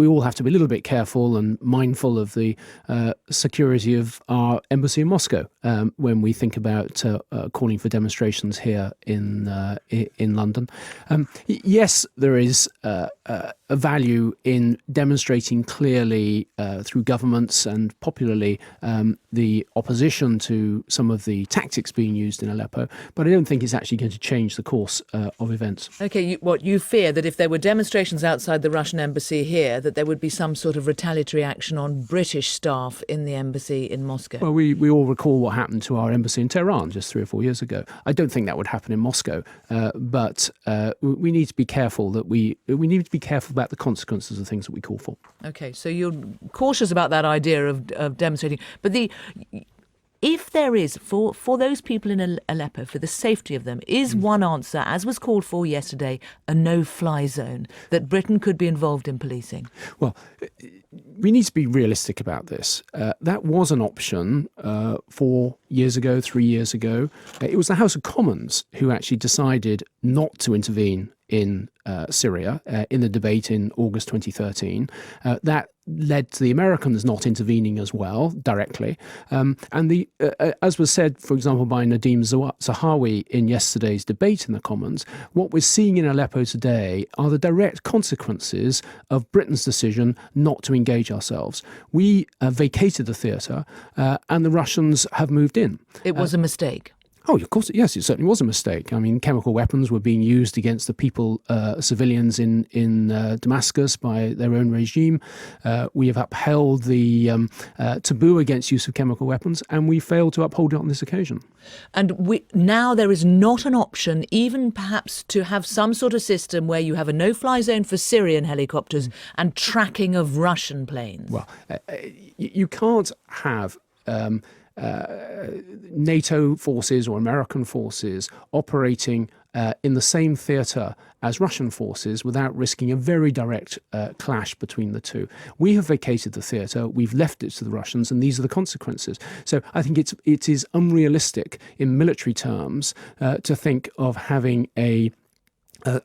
we all have to be a little bit careful and mindful of the security of our embassy in Moscow when we think about calling for demonstrations here in London. Yes, there is a value in demonstrating clearly through governments and popularly the opposition to some of the tactics being used in Aleppo, but I don't think it's actually going to change the course of events. OK, you fear that if there were demonstrations outside the Russian embassy here, that there would be some sort of retaliatory action on British staff in the embassy in Moscow? Well, we all recall what happened to our embassy in Tehran just 3 or 4 years ago. I don't think that would happen in Moscow, but we need to be careful that we need to be careful about the consequences of things that we call for. OK, so you're cautious about that idea of demonstrating. But if there is, for those people in Aleppo, for the safety of them, is one answer, as was called for yesterday, a no-fly zone, that Britain could be involved in policing? Well, we need to be realistic about this. That was an option 4 years ago, 3 years ago. It was the House of Commons who actually decided not to intervene in Syria in the debate in August 2013. That led to the Americans not intervening as well directly. And as was said, for example, by Nadeem Zahawi in yesterday's debate in the Commons, what we're seeing in Aleppo today are the direct consequences of Britain's decision not to engage ourselves. We vacated the theatre and the Russians have moved in. It was a mistake. Oh, of course, yes, it certainly was a mistake. I mean, chemical weapons were being used against the people, civilians in Damascus by their own regime. We have upheld the taboo against use of chemical weapons, and we failed to uphold it on this occasion. And now there is not an option, even perhaps to have some sort of system where you have a no-fly zone for Syrian helicopters and tracking of Russian planes. Well, you can't have NATO forces or American forces operating in the same theatre as Russian forces without risking a very direct clash between the two. We have vacated the theatre, we've left it to the Russians, and these are the consequences. So I think it is unrealistic in military terms to think of having a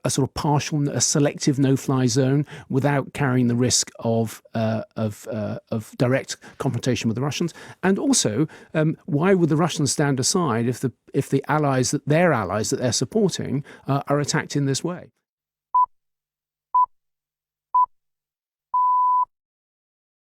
sort of partial, a selective no-fly zone without carrying the risk of direct confrontation with the Russians. And also, why would the Russians stand aside if the allies that they're supporting are attacked in this way?